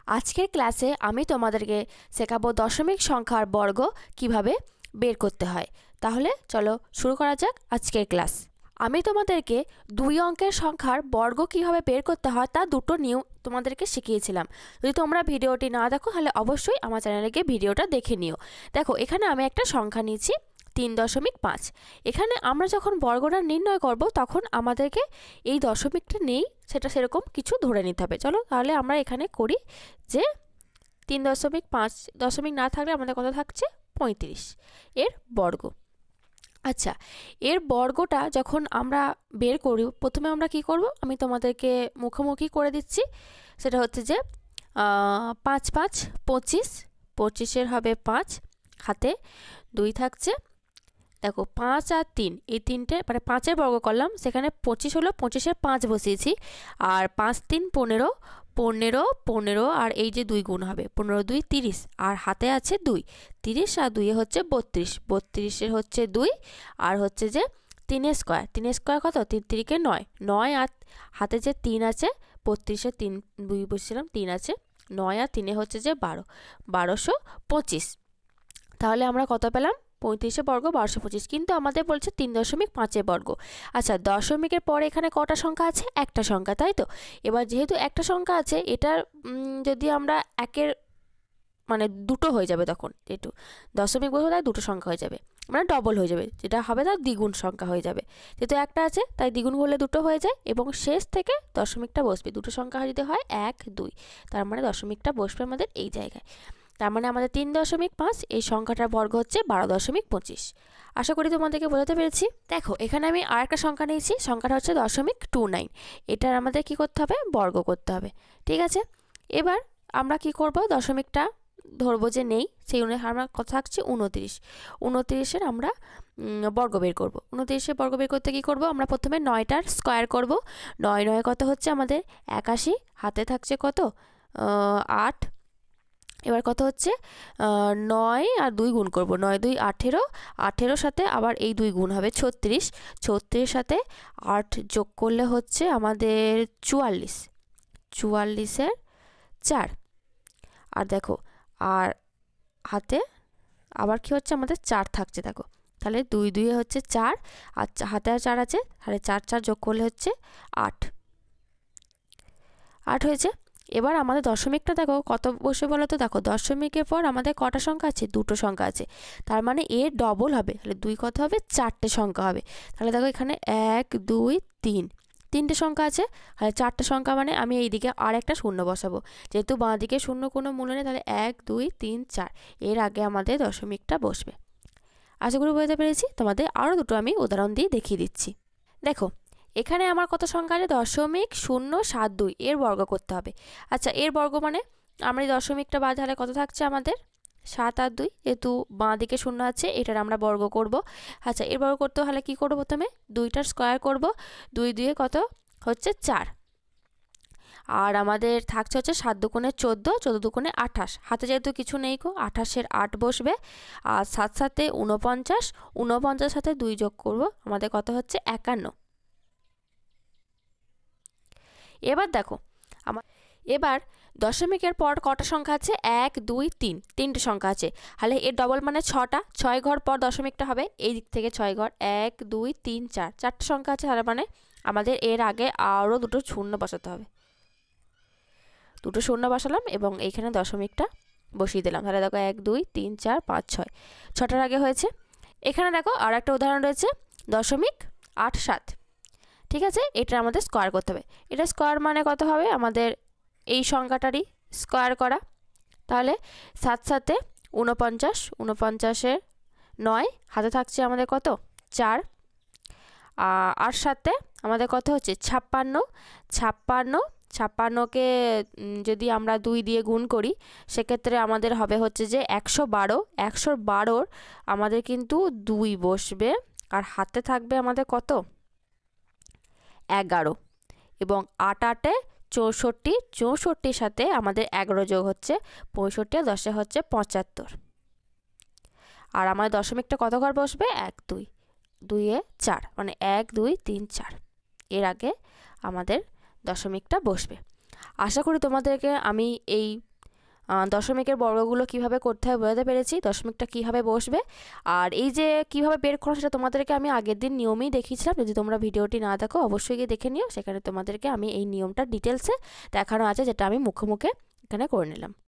আজকের ক্লাসে আমি তোমাদেরকে শেখাবো দশমিক সংখ্যার বর্গ কিভাবে বের করতে হয়। তাহলে চলো শুরু করা যাক আজকের ক্লাস। আমি তোমাদেরকে দুই অঙ্কের সংখ্যার বর্গ কিভাবে বের করতে হয় তা দুটো নিয়ম তোমাদেরকে শিখিয়েছিলাম। যদি তোমরা ভিডিওটি না দেখো তাহলে অবশ্যই আমার চ্যানেলে গিয়ে ভিডিওটা দেখে নিও। দেখো, এখানে আমি একটা সংখ্যা নিয়েছি 3.5। এখানে আমরা যখন বর্গটা নির্ণয় করব তখন আমাদেরকে এই দশমিকটা নেই সেটা সেরকম কিছু ধরে নিতে হবে। চলো তাহলে আমরা এখানে করি যে 3.5 দশমিক না থাকলে আমাদের কত থাকছে 35 এর বর্গ। আচ্ছা, এর বর্গটা যখন আমরা বের করি প্রথমে আমরা কি করব আমি তোমাদেরকে মুখোমুখি করে দিচ্ছি। সেটা হচ্ছে যে 5 5 25, 25-এর হবে 5, হাতে 2 থাকছে। দেখো 5 আর 3 এই তিনটে মানে 5-এর বর্গ করলাম, সেখানে 25 হলো, 25-এর 5 বসিয়েছি, আর 5 3 15, 15 15 আর এই যে 2 গুণ হবে 15 2 30, আর হাতে আছে 2, 30 আর 2 হচ্ছে 32, 32-এর হচ্ছে 2 আর হচ্ছে যে 3 স্কোয়ার, 3 স্কোয়ার কত 3 3-কে 9, 9 আর হাতে যে 3 আছে 32-এ 3 2 বসিয়েছিলাম 3 আছে, 9 আর 3 হচ্ছে যে 12, 1225। তাহলে আমরা কত পেলাম 35-এর বর্গ 1225, কিন্তু আমাদের বলছে 3.5-এর বর্গ। আচ্ছা, দশমিকের পরে এখানে কটা সংখ্যা আছে? একটা সংখ্যা, তাই তো। এবার যেহেতু একটা সংখ্যা আছে এটার যদি আমরা একের মানে দুটো হয়ে যাবে, তখন একটু দশমিক বলবো তাই দুটো সংখ্যা হয়ে যাবে, মানে ডবল হয়ে যাবে, যেটা হবে তার দ্বিগুণ সংখ্যা হয়ে যাবে। যেহেতু একটা আছে তাই দ্বিগুণ করলে দুটো হয়ে যায় এবং শেষ থেকে দশমিকটা বসবে। দুটো সংখ্যা যদি হয় 1 2, তার মানে দশমিকটা বসবে আমাদের এই জায়গায়। তার মানে আমাদের 3.5 এই সংখ্যাটার বর্গ হচ্ছে 12.25। আশা করি তোমাদেরকে বোঝাতে পেরেছি। দেখো, এখানে আমি আর একটা সংখ্যা নিয়েছি, সংখ্যাটা হচ্ছে 0.29। এটার আমাদের কি করতে হবে? বর্গ করতে হবে। ঠিক আছে, এবার আমরা কি করব, দশমিকটা ধরবো যে নেই, সেই অনুযায়ী আমরা কত থাকছে 29, 29-এর আমরা বর্গ বের করব। 29-এর বর্গ বের করতে কি করব, আমরা প্রথমে 9টার স্কোয়ার করব। 9 9 কত হচ্ছে আমাদের 81, হাতে থাকছে কত 8। এবার কত হচ্ছে 9 আর 2 গুণ করব, 9 2 18, 18-র সাথে আবার এই 2 গুণ হবে 36, 36-এর সাথে 8 যোগ করলে হচ্ছে আমাদের 44, 44-এর 4। আর দেখো, আর হাতে আবার কি হচ্ছে আমাদের 4 থাকছে। দেখো তাহলে 2 2 হচ্ছে 4, আর হাতে আর 4 আছে, তাহলে 4 4 যোগ করলে হচ্ছে 8, 8 হয়েছে। এবার আমাদের দশমিকটা দেখো কত বসে বলো তো। দেখো, দশমিকের পর আমাদের কটা সংখ্যা আছে? দুটো সংখ্যা আছে, তার মানে এর ডবল হবে, তাহলে 2 কত হবে 4টে সংখ্যা হবে। তাহলে দেখো এখানে 1 2 3, 3টে সংখ্যা আছে, তাহলে 4টে সংখ্যা মানে আমি এইদিকে আর একটা শূন্য বসাবো। যেহেতু বাঁ দিকে শূন্য কোনো মূল্য নেই, তাহলে 1 2 3 4 এর আগে আমাদের দশমিকটা বসবে। আশা করি বুঝতে পেরেছি। তোমাদের আরও দুটো আমি উদাহরণ দিয়ে দেখিয়ে দিচ্ছি। দেখো, এখানে আমার কত সংখ্যা আছে? 0.072 এর বর্গ করতে হবে। আচ্ছা, এর বর্গ মানে আমরা এই দশমিকটা বাদ হলে কত থাকছে আমাদের 7 আর 2, যেহেতু বাঁ দিকে শূন্য আছে এটার আমরা বর্গ করব। আচ্ছা, এর বর্গ করতে হলে কি করব, প্রথমে 2টার স্কোয়ার করব, 2 2 কত হচ্ছে 4, আর আমাদের থাকছে হচ্ছে 7 2 14, 14 2 28, হাতে যেহেতু কিছু নেই গো, 28-এর 8 বসবে, আর 7 7 49, 49 সাথে 2 যোগ করব, আমাদের কত হচ্ছে 51। এবার দেখো এবার দশমিকের পর কটা সংখ্যা আছে? 1 2 3, 3টে সংখ্যা আছে, তাহলে এর ডবল মানে 6টা, 6 ঘর পর দশমিকটা হবে, এই দিক থেকে 6 ঘর 1 2 3 4, 4টে সংখ্যা আছে, তার মানে আমাদের এর আগে আরও দুটো শূন্য বসাতে হবে। দুটো শূন্য বসালাম এবং এইখানে দশমিকটা বসিয়ে দিলাম। তাহলে দেখো 1 2 3 4 5 6, 6টার আগে হয়েছে। এখানে দেখো আর একটা উদাহরণ রয়েছে 0.87। ঠিক আছে, এটা আমাদের স্কোয়ার করতে হবে। এটা স্কোয়ার মানে কত হবে? আমাদের এই সংখ্যাটারই স্কোয়ার করা। তাহলে 7 7 49, 49-এর 9, হাতে থাকছে আমাদের কত 4, আর সাথে আমাদের কত হচ্ছে 56, 56, 56-কে যদি আমরা 2 দিয়ে গুণ করি সেক্ষেত্রে আমাদের হবে হচ্ছে যে 112, 112-র আমাদের কিন্তু 2 বসবে, আর হাতে থাকবে আমাদের কত 11, এবং 8 8 64, 64-র সাথে আমাদের 11 যোগ হচ্ছে 65, আর 10 হচ্ছে 75, আর আমাদের দশমিকটা কত ঘর বসবে 1 2 2 এ 4, মানে 1 2 3 4 এর আগে আমাদের দশমিকটা বসবে। আশা করি তোমাদেরকে আমি এই দশমিকের বর্গগুলো কিভাবে করতে হয় বোঝাতে পেরেছি, দশমিকটা কিভাবে বসবে। আর এই যে কিভাবে বের করো সেটা তোমাদেরকে আমি আগের দিন নিয়মেই দেখিয়েছিলাম। যদি তোমরা ভিডিওটি না দেখো অবশ্যই গিয়ে দেখে নিও, সেখানে তোমাদেরকে আমি এই নিয়মটা ডিটেলসে দেখানো আছে, যেটা আমি মুখে মুখে এখানে করে নিলাম।